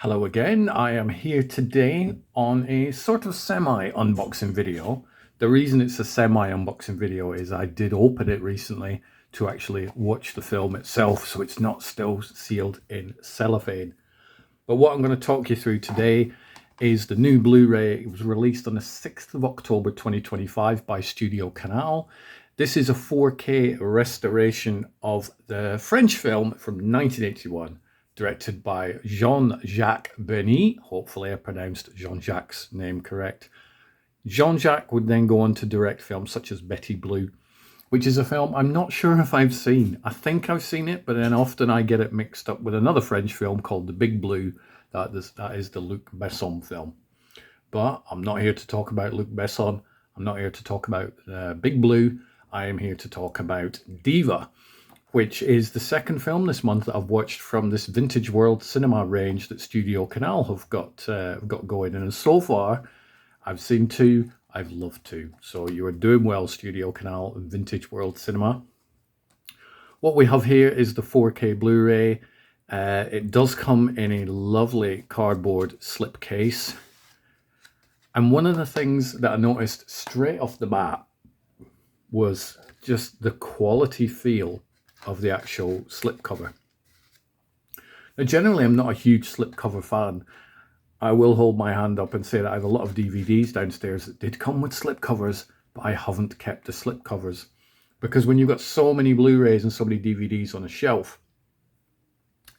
Hello again, I am here today on a sort of semi-unboxing video. The reason it's a semi-unboxing video is I did open it recently to actually watch the film itself, so it's not still sealed in cellophane. But what I'm going to talk you through today is the new Blu-ray. It was released on the 6th of October 2025 by StudioCanal. This is a 4K restoration of the French film from 1981. Directed by Jean-Jacques Beineix. Hopefully I pronounced Jean-Jacques' name correct. Jean-Jacques would then go on to direct films such as Betty Blue, which is a film I'm not sure if I've seen. I think I've seen it, but then often I get it mixed up with another French film called The Big Blue. That is the Luc Besson film. But I'm not here to talk about Luc Besson. I'm not here to talk about Big Blue. I am here to talk about Diva, which is the second film this month that I've watched from this Vintage World Cinema range that StudioCanal have got going. And so far, I've seen two. I've loved two. So you are doing well, StudioCanal and Vintage World Cinema. What we have here is the 4K Blu-ray. It does come in a lovely cardboard slipcase. And one of the things that I noticed straight off the bat was just the quality feel of the actual slipcover. Now, generally, I'm not a huge slipcover fan. I will hold my hand up and say that I have a lot of DVDs downstairs that did come with slipcovers, but I haven't kept the slipcovers. Because when you've got so many Blu-rays and so many DVDs on a shelf,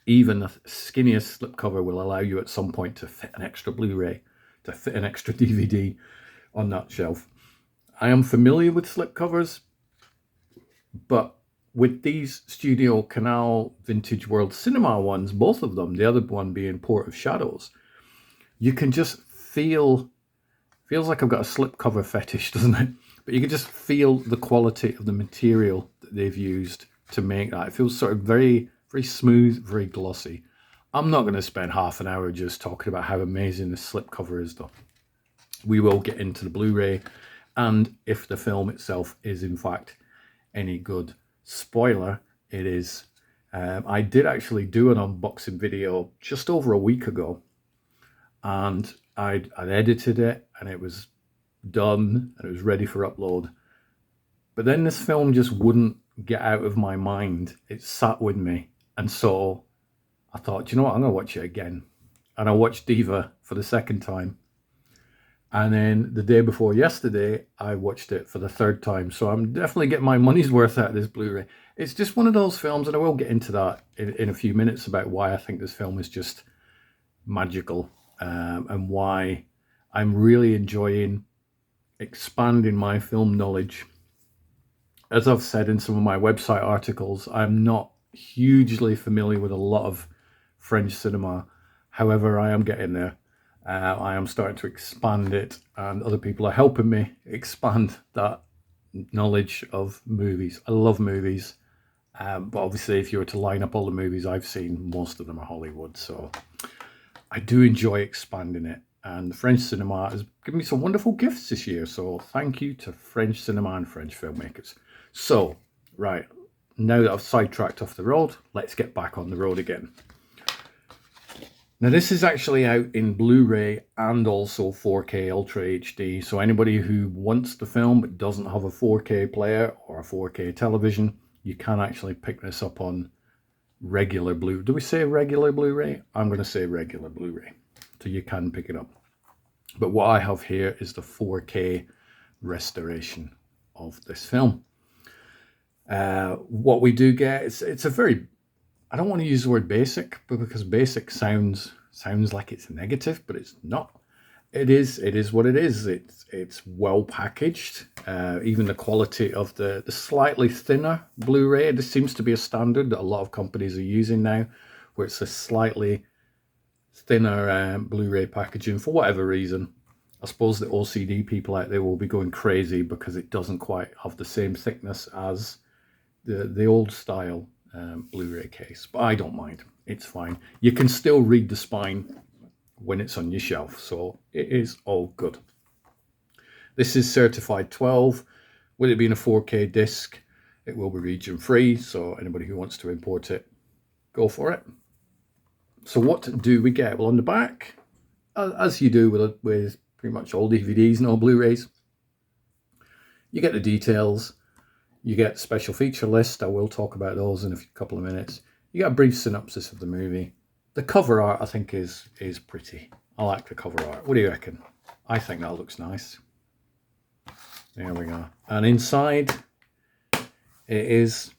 even the skinniest slipcover will allow you at some point to fit an extra Blu-ray, to fit an extra DVD on that shelf. I am familiar with slipcovers, but with these StudioCanal Vintage World Cinema ones, both of them, the other one being Port of Shadows, you can just feels like I've got a slipcover fetish, doesn't it? But you can just feel the quality of the material that they've used to make that. It feels sort of very, very smooth, very glossy. I'm not going to spend half an hour just talking about how amazing the slipcover is, though. We will get into the Blu-ray and if the film itself is, in fact, any good. Spoiler, it is. I did actually do an unboxing video just over a week ago, and I'd edited it and it was done and it was ready for upload. But then this film just wouldn't get out of my mind. It sat with me, and so I thought, you know what, I'm going to watch it again. And I watched Diva for the second time. And then the day before yesterday, I watched it for the third time. So I'm definitely getting my money's worth out of this Blu-ray. It's just one of those films, and I will get into that in a few minutes about why I think this film is just magical, and why I'm really enjoying expanding my film knowledge. As I've said in some of my website articles, I'm not hugely familiar with a lot of French cinema. However, I am getting there. I am starting to expand it, and other people are helping me expand that knowledge of movies. I love movies, but obviously if you were to line up all the movies I've seen, most of them are Hollywood. So I do enjoy expanding it, and French cinema has given me some wonderful gifts this year. So thank you to French cinema and French filmmakers. So, right, now that I've sidetracked off the road, let's get back on the road again. Now, this is actually out in Blu-ray and also 4K Ultra HD. So anybody who wants the film but doesn't have a 4K player or a 4K television, you can actually pick this up on regular Blu-ray. Do we say regular Blu-ray? I'm going to say regular Blu-ray. So you can pick it up. But what I have here is the 4K restoration of this film. What we do get is, it's a very, I don't want to use the word basic, but because basic sounds like it's negative, but it's not. It is what it is. It's well packaged. Even the quality of the slightly thinner Blu-ray, this seems to be a standard that a lot of companies are using now, where it's a slightly thinner Blu-ray packaging for whatever reason. I suppose the OCD people out there will be going crazy because it doesn't quite have the same thickness as the old style Blu-ray case, but I don't mind. It's fine. You can still read the spine when it's on your shelf, so it is all good. This is certified 12. With it being a 4K disc, it will be region free, so anybody who wants to import it, go for it. So what do we get? Well, on the back, as you do with pretty much all DVDs and all Blu-rays, you get the details, you get special feature list. I will talk about those in a couple of minutes. You get a brief synopsis of the movie. The cover art, I think, is pretty. I like the cover art. What do you reckon? I think that looks nice. There we go. And inside, it is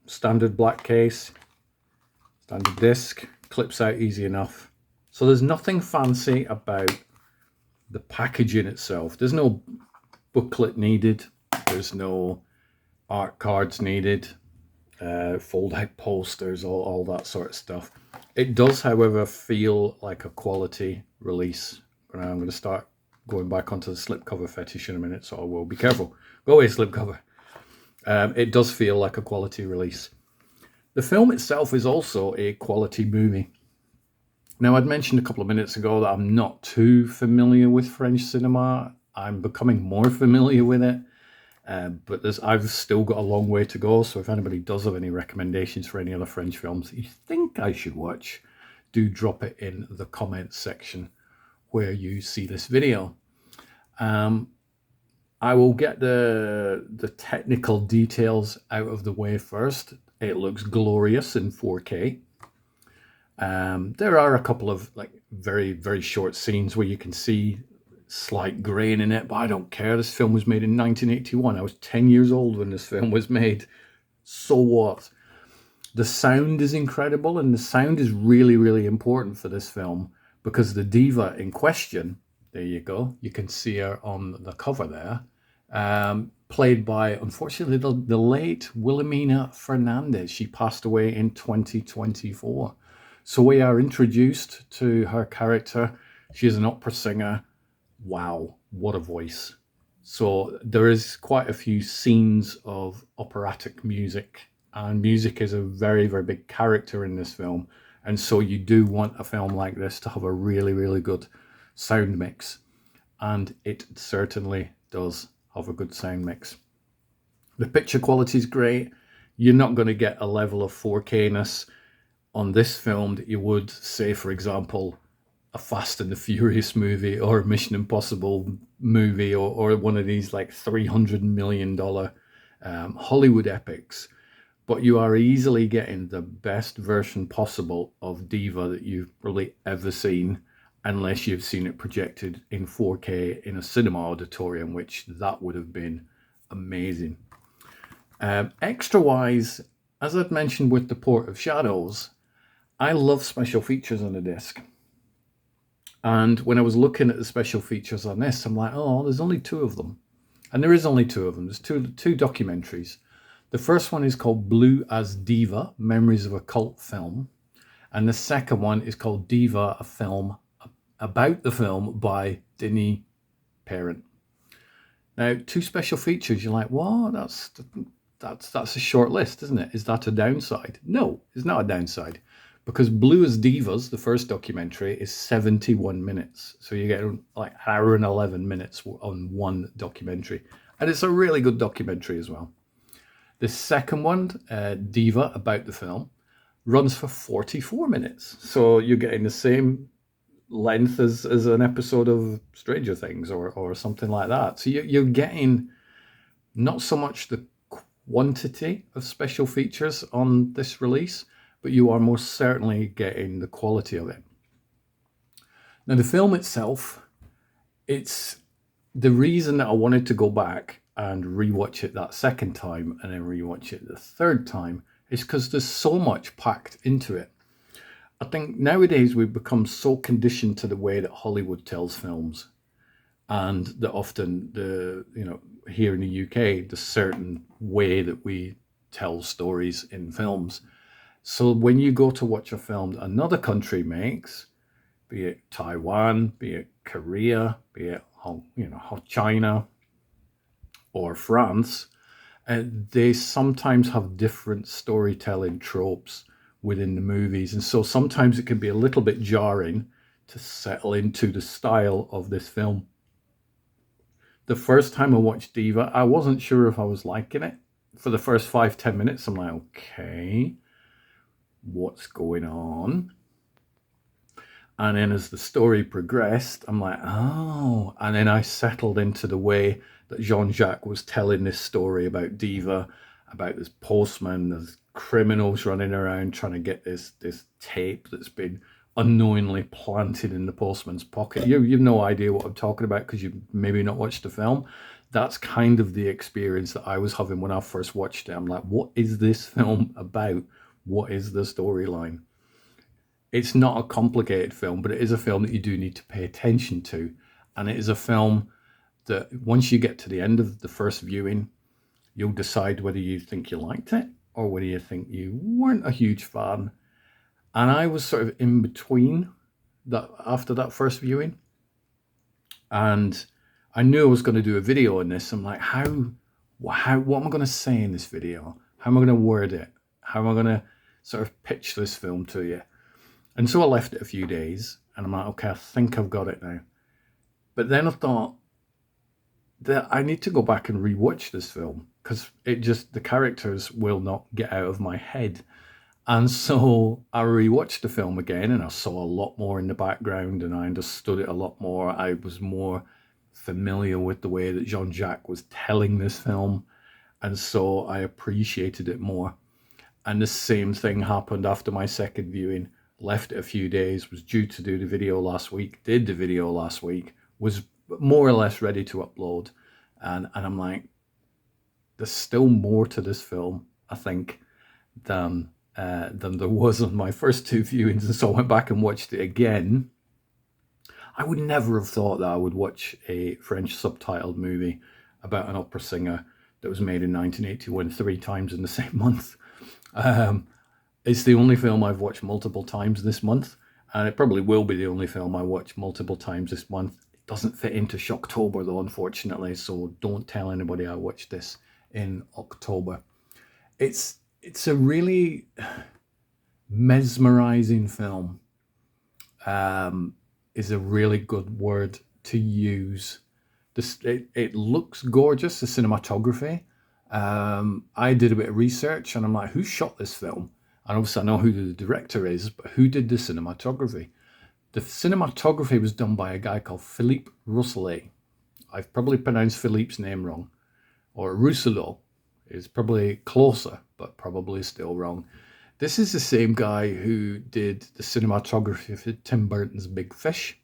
standard black case, standard disc, clips out easy enough. So there's nothing fancy about the packaging itself. There's no booklet needed. There's no art cards needed, fold out posters, all that sort of stuff. It does, however, feel like a quality release. I'm going to start going back onto the slipcover fetish in a minute, so I will be careful. Go away, slipcover. It does feel like a quality release. The film itself is also a quality movie. Now, I'd mentioned a couple of minutes ago that I'm not too familiar with French cinema. I'm becoming more familiar with it, but I've still got a long way to go. So if anybody does have any recommendations for any other French films that you think I should watch, do drop it in the comments section where you see this video. I will get the technical details out of the way first. It looks glorious in 4K. There are a couple of very, very short scenes where you can see slight grain in it, but I don't care. This film was made in 1981. I was 10 years old when this film was made. So what? The sound is incredible, and the sound is really, really important for this film because the diva in question, there you go, you can see her on the cover there, played by, unfortunately, the late Wilhelmenia Fernandez. She passed away in 2024. So we are introduced to her character. She is an opera singer. Wow, what a voice. So there is quite a few scenes of operatic music, and music is a very, very big character in this film. And so you do want a film like this to have a really, really good sound mix. And it certainly does have a good sound mix. The picture quality is great. You're not going to get a level of 4K-ness on this film that you would, say, for example, a Fast and the Furious movie or a Mission Impossible movie or one of these like $300 million Hollywood epics. But you are easily getting the best version possible of Diva that you've probably ever seen, unless you've seen it projected in 4K in a cinema auditorium, which that would have been amazing. Extra-wise, as I'd mentioned with the Port of Shadows, I love special features on a disc. And when I was looking at the special features on this, I'm like, oh, there's only two of them. And there is only two of them. There's two documentaries. The first one is called Blue as Diva, Memories of a Cult Film. And the second one is called Diva, a film about the film by Denis Parent. Now, two special features, you're like, well, that's a short list, isn't it? Is that a downside? No, it's not a downside. Because Blue as Divas, the first documentary, is 71 minutes. So you get like an hour and 11 minutes on one documentary. And it's a really good documentary as well. The second one, Diva, about the film, runs for 44 minutes. So you're getting the same length as an episode of Stranger Things or something like that. So you're getting not so much the quantity of special features on this release, but you are most certainly getting the quality of it. Now, the film itself, it's the reason that I wanted to go back and rewatch it that second time and then rewatch it the third time is because there's so much packed into it. I think nowadays we've become so conditioned to the way that Hollywood tells films, and that often here in the UK, the certain way that we tell stories in films. So when you go to watch a film that another country makes, be it Taiwan, be it Korea, be it China or France, they sometimes have different storytelling tropes within the movies. And so sometimes it can be a little bit jarring to settle into the style of this film. The first time I watched Diva, I wasn't sure if I was liking it. For the first 5-10 minutes, I'm like, okay, what's going on? And then as the story progressed, I'm like, oh. And then I settled into the way that Jean-Jacques was telling this story about Diva, about this postman, there's criminals running around trying to get this tape that's been unknowingly planted in the postman's pocket. You've no idea what I'm talking about because you've maybe not watched the film. That's kind of the experience that I was having when I first watched it. I'm like, what is this film about? What is the storyline? It's not a complicated film, but it is a film that you do need to pay attention to. And it is a film that once you get to the end of the first viewing, you'll decide whether you think you liked it or whether you think you weren't a huge fan. And I was sort of in between that after that first viewing. And I knew I was going to do a video on this. I'm like, what am I going to say in this video? How am I going to word it? How am I going to sort of pitch this film to you? And so I left it a few days and I'm like, okay, I think I've got it now. But then I thought that I need to go back and rewatch this film because the characters will not get out of my head. And so I rewatched the film again and I saw a lot more in the background and I understood it a lot more. I was more familiar with the way that Jean-Jacques was telling this film. And so I appreciated it more. And the same thing happened after my second viewing. Left it a few days, was due to do the video last week, did the video last week, was more or less ready to upload. And I'm like, there's still more to this film, I think, than there was on my first two viewings. And so I went back and watched it again. I would never have thought that I would watch a French subtitled movie about an opera singer that was made in 1981 3 times in the same month. It's the only film I've watched multiple times this month, and it probably will be the only film I watch multiple times this month. It doesn't fit into Shocktober though, unfortunately, so don't tell anybody I watched this in October. It's a really mesmerizing film. Is a really good word to use. It looks gorgeous, the cinematography. I did a bit of research and I'm like, who shot this film? And obviously I know who the director is, but who did the cinematography? The cinematography was done by a guy called Philippe Rousselot. I've probably pronounced Philippe's name wrong. Or Rousselot is probably closer, but probably still wrong. This is the same guy who did the cinematography for Tim Burton's Big Fish.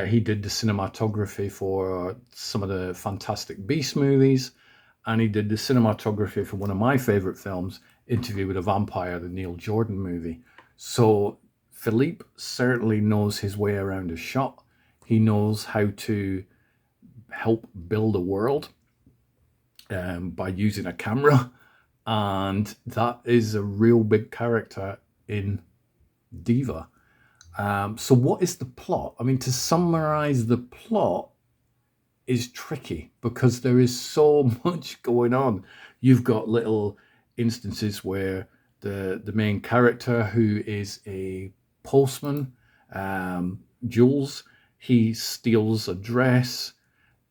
He did the cinematography for some of the Fantastic Beasts movies. And he did the cinematography for one of my favorite films, Interview with a Vampire, the Neil Jordan movie. So Philippe certainly knows his way around a shot. He knows how to help build a world by using a camera. And that is a real big character in Diva. So what is the plot? I mean, to summarize the plot is tricky because there is so much going on. You've got little instances where the main character, who is a postman, Jules, he steals a dress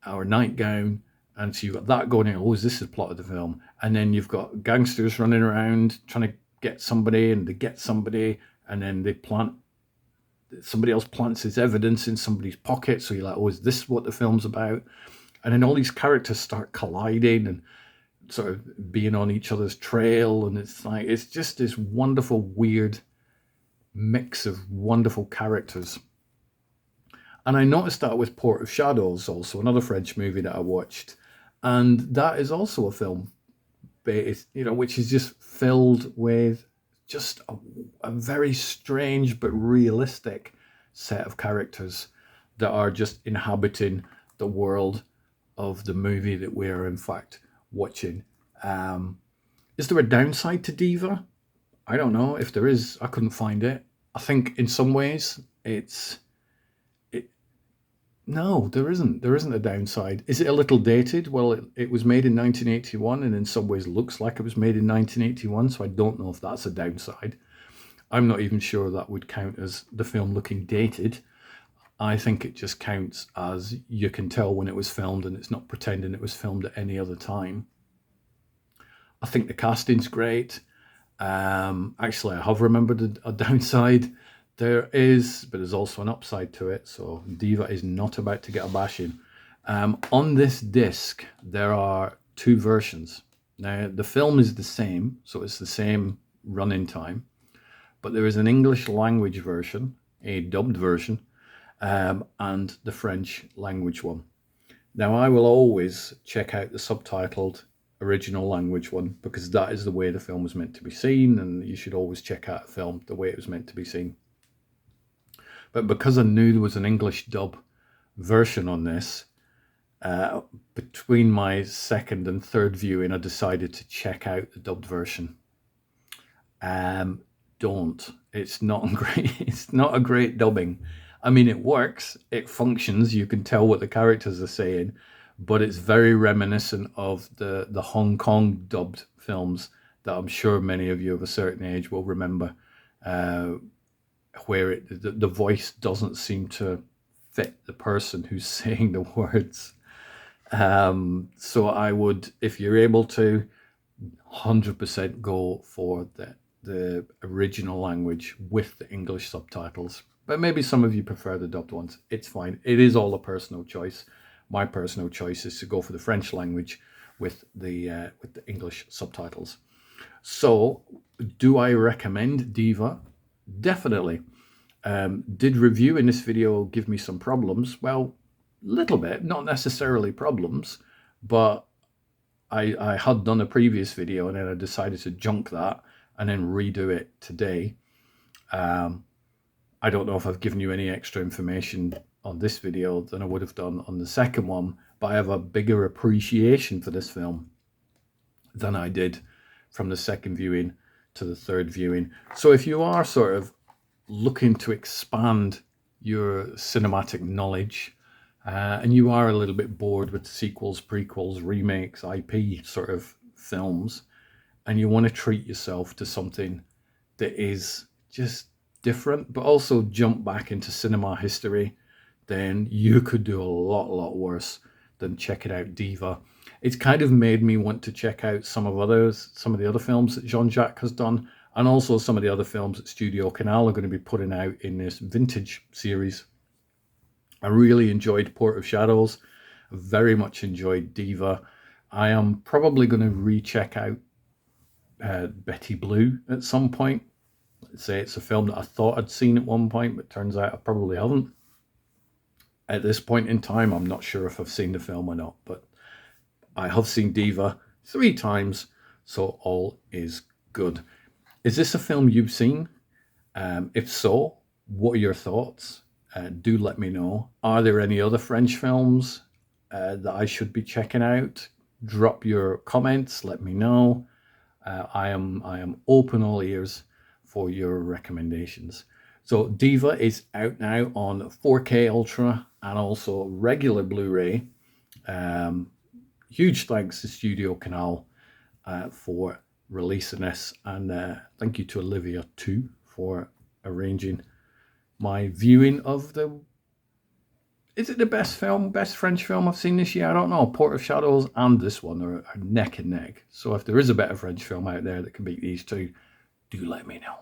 or a nightgown, and so you've got that going on. Oh, is this the plot of the film? And then you've got gangsters running around trying to get somebody, and they get somebody, and then somebody else plants his evidence in somebody's pocket. So you're like, oh, is this what the film's about? And then all these characters start colliding and sort of being on each other's trail. And it's just this wonderful, weird mix of wonderful characters. And I noticed that with Port of Shadows, also another French movie that I watched. And that is also a film based, which is just filled with just a very strange but realistic set of characters that are just inhabiting the world of the movie that we are in fact watching. Is there a downside to Diva? I don't know. If there is, I couldn't find it. I think in some ways no, there isn't. There isn't a downside. Is it a little dated? Well, it was made in 1981 and in some ways looks like it was made in 1981, so I don't know if that's a downside. I'm not even sure that would count as the film looking dated. I think it just counts as you can tell when it was filmed and it's not pretending it was filmed at any other time. I think the casting's great. Actually, I have remembered a downside. There is, but there's also an upside to it. So Diva is not about to get a bashing. On this disc, there are two versions. Now, the film is the same, so it's the same running time, but there is an English language version, a dubbed version, and the French language one. Now, I will always check out the subtitled original language one because that is the way the film was meant to be seen, and you should always check out a film the way it was meant to be seen. But because I knew there was an English dub version on this, between my second and third viewing, I decided to check out the dubbed version. Don't. It's not great. It's not a great dubbing. I mean, it works. It functions. You can tell what the characters are saying, but it's very reminiscent of the Hong Kong dubbed films that I'm sure many of you of a certain age will remember, where the voice doesn't seem to fit the person who's saying the words. So I would, if you're able to, 100% go for the original language with the English subtitles. But maybe some of you prefer the dubbed ones. It's fine. It is all a personal choice. My personal choice is to go for the French language with the English subtitles. So, do I recommend Diva? Definitely. Did review in this video give me some problems? Well, little bit, not necessarily problems, but I had done a previous video and then I decided to junk that and then redo it today. I don't know if I've given you any extra information on this video than I would have done on the second one, but I have a bigger appreciation for this film than I did from the second viewing to the third viewing. So if you are sort of looking to expand your cinematic knowledge, and you are a little bit bored with sequels, prequels, remakes, IP sort of films, and you want to treat yourself to something that is just different, but also jump back into cinema history, then you could do a lot worse than checking out Diva. It's kind of made me want to check out some of the other films that Jean-Jacques has done, and also some of the other films that StudioCanal are going to be putting out in this vintage series. I really enjoyed Port of Shadows. I very much enjoyed Diva. I am probably going to recheck out Betty Blue at some point. Let's say it's a film that I thought I'd seen at one point, but turns out I probably haven't. At this point in time, I'm not sure if I've seen the film or not, but I have seen Diva 3 times, so all is good. Is this a film you've seen? If so, what are your thoughts? Do let me know. Are there any other French films that I should be checking out? Drop your comments, let me know. I am open all ears for your recommendations. So Diva is out now on 4K Ultra and also regular Blu-ray. Huge thanks to StudioCanal for releasing this, and thank you to Olivia too for arranging my viewing of is it the best French film I've seen this year? I don't know. Port of Shadows and this one are neck and neck. So if there is a better French film out there that can beat these two, do let me know.